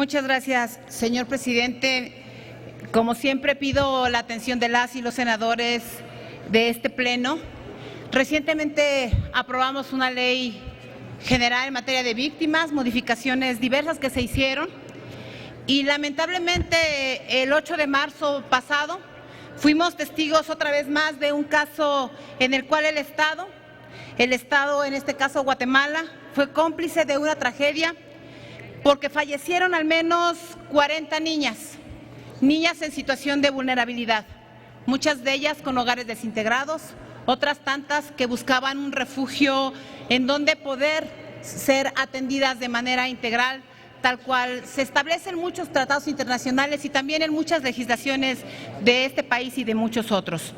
Muchas gracias, señor presidente. Como siempre, pido la atención de las y los senadores de este pleno. Recientemente aprobamos una ley general en materia de víctimas, modificaciones diversas que se hicieron, y lamentablemente el 8 de marzo pasado fuimos testigos otra vez más de un caso en el cual el Estado, en este caso Guatemala, fue cómplice de una tragedia porque fallecieron al menos 40 niñas en situación de vulnerabilidad, muchas de ellas con hogares desintegrados, otras tantas que buscaban un refugio en donde poder ser atendidas de manera integral, tal cual se establecen muchos tratados internacionales y también en muchas legislaciones de este país y de muchos otros.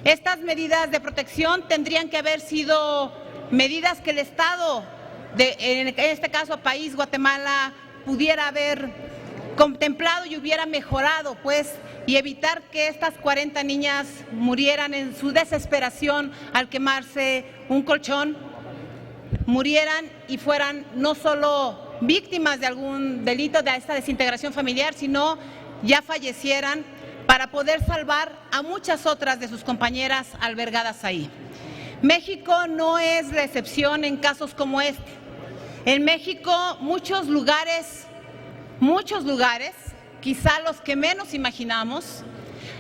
Estas medidas de protección tendrían que haber sido medidas que el Estado, en este caso país Guatemala, pudiera haber contemplado y hubiera mejorado, y evitar que estas 40 niñas murieran en su desesperación al quemarse un colchón, murieran y fueran no solo víctimas de algún delito de esta desintegración familiar, sino ya fallecieran para poder salvar a muchas otras de sus compañeras albergadas ahí. México no es la excepción en casos como este. En México muchos lugares, quizá los que menos imaginamos,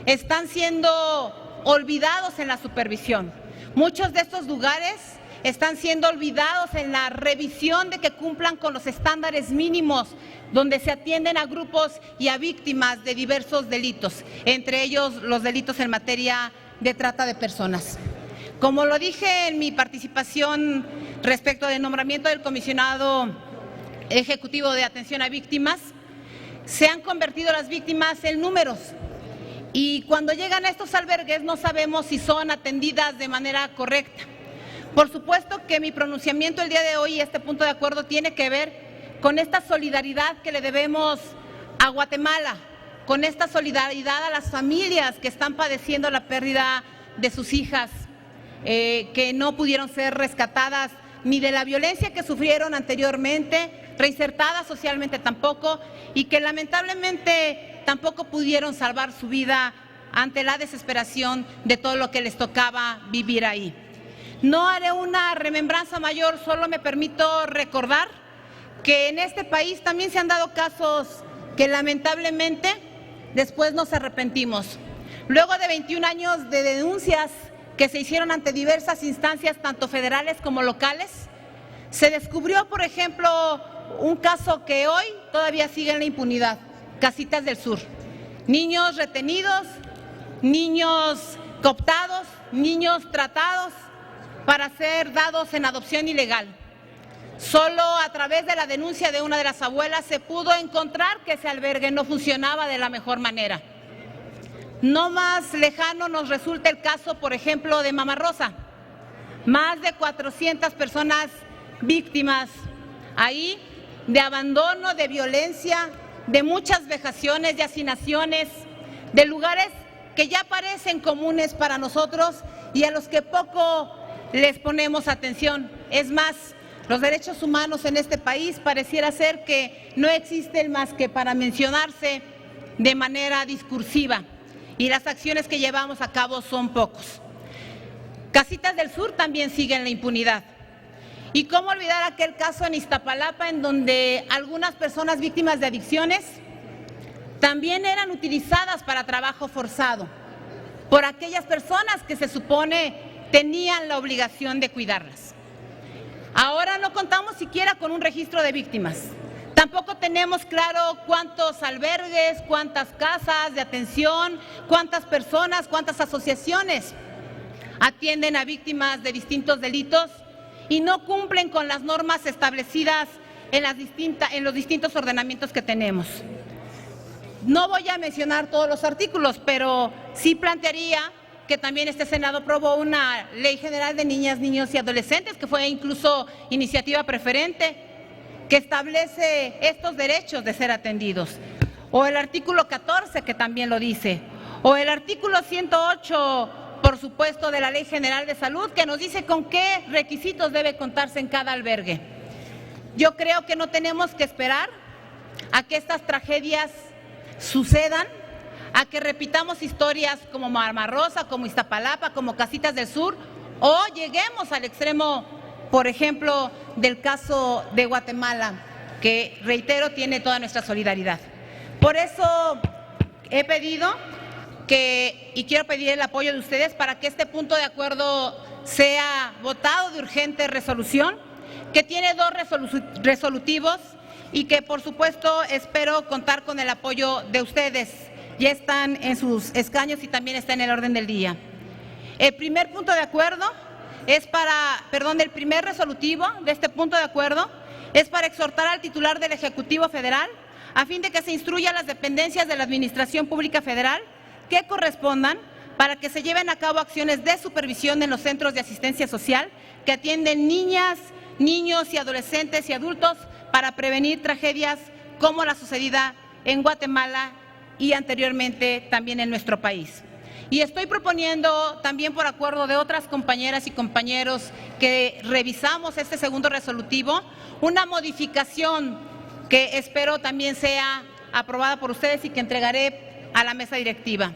están siendo olvidados en la supervisión. Muchos de estos lugares están siendo olvidados en la revisión de que cumplan con los estándares mínimos, donde se atienden a grupos y a víctimas de diversos delitos, entre ellos los delitos en materia de trata de personas. Como lo dije en mi participación respecto del nombramiento del comisionado ejecutivo de atención a víctimas, se han convertido las víctimas en números y cuando llegan a estos albergues no sabemos si son atendidas de manera correcta. Por supuesto que mi pronunciamiento el día de hoy, este punto de acuerdo, tiene que ver con esta solidaridad que le debemos a Guatemala, con esta solidaridad a las familias que están padeciendo la pérdida de sus hijas, que no pudieron ser rescatadas ni de la violencia que sufrieron anteriormente, reinsertadas socialmente tampoco, y que lamentablemente tampoco pudieron salvar su vida ante la desesperación de todo lo que les tocaba vivir ahí. No haré una remembranza mayor, solo me permito recordar que en este país también se han dado casos que lamentablemente después nos arrepentimos. Luego de 21 años de denuncias que se hicieron ante diversas instancias, tanto federales como locales, se descubrió, por ejemplo, un caso que hoy todavía sigue en la impunidad: Casitas del Sur. Niños retenidos, niños cooptados, niños tratados para ser dados en adopción ilegal. Solo a través de la denuncia de una de las abuelas se pudo encontrar que ese albergue no funcionaba de la mejor manera. No más lejano nos resulta el caso, por ejemplo, de Mama Rosa. Más de 400 personas víctimas ahí de abandono, de violencia, de muchas vejaciones, de hacinaciones, de lugares que ya parecen comunes para nosotros y a los que poco les ponemos atención. Es más, los derechos humanos en este país pareciera ser que no existen más que para mencionarse de manera discursiva, y las acciones que llevamos a cabo son pocos. Casitas del Sur también sigue en la impunidad. ¿Y cómo olvidar aquel caso en Iztapalapa, en donde algunas personas víctimas de adicciones también eran utilizadas para trabajo forzado por aquellas personas que se supone tenían la obligación de cuidarlas? Ahora no contamos siquiera con un registro de víctimas. Tampoco tenemos claro cuántos albergues, cuántas casas de atención, cuántas personas, cuántas asociaciones atienden a víctimas de distintos delitos y no cumplen con las normas establecidas en los distintos ordenamientos que tenemos. No voy a mencionar todos los artículos, pero sí plantearía que también este Senado aprobó una ley general de niñas, niños y adolescentes, que fue incluso iniciativa preferente, que establece estos derechos de ser atendidos. O el artículo 14, que también lo dice. O el artículo 108, por supuesto, de la Ley General de Salud, que nos dice con qué requisitos debe contarse en cada albergue. Yo creo que no tenemos que esperar a que estas tragedias sucedan, a que repitamos historias como Mama Rosa, como Iztapalapa, como Casitas del Sur, o lleguemos al extremo, por ejemplo, del caso de Guatemala, que, reitero, tiene toda nuestra solidaridad. Por eso he pedido y quiero pedir el apoyo de ustedes para que este punto de acuerdo sea votado de urgente resolución, que tiene 2 resolutivos y que, por supuesto, espero contar con el apoyo de ustedes. Ya están en sus escaños y también está en el orden del día. El primer punto de acuerdo es el primer resolutivo de este punto de acuerdo es para exhortar al titular del Ejecutivo Federal a fin de que se instruya a las dependencias de la Administración Pública Federal que correspondan para que se lleven a cabo acciones de supervisión en los centros de asistencia social que atienden niñas, niños y adolescentes y adultos para prevenir tragedias como la sucedida en Guatemala y anteriormente también en nuestro país. Y estoy proponiendo también, por acuerdo de otras compañeras y compañeros que revisamos este segundo resolutivo, una modificación que espero también sea aprobada por ustedes y que entregaré a la mesa directiva.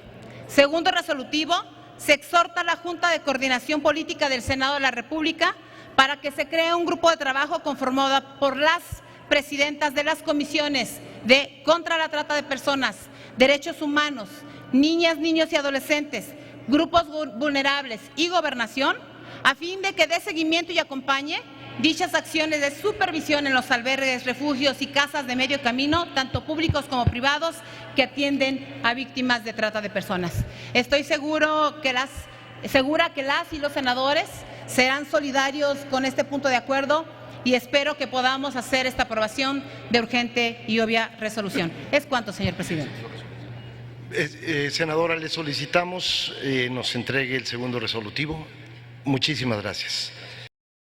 Segundo resolutivo, se exhorta a la Junta de Coordinación Política del Senado de la República para que se cree un grupo de trabajo conformado por las presidentas de las comisiones de contra la trata de personas, derechos humanos, niñas, niños y adolescentes, grupos vulnerables y gobernación, a fin de que dé seguimiento y acompañe dichas acciones de supervisión en los albergues, refugios y casas de medio camino, tanto públicos como privados, que atienden a víctimas de trata de personas. Estoy segura que las y los senadores serán solidarios con este punto de acuerdo y espero que podamos hacer esta aprobación de urgente y obvia resolución. Es cuanto, señor presidente. Senadora, le solicitamos nos entregue el segundo resolutivo. Muchísimas gracias.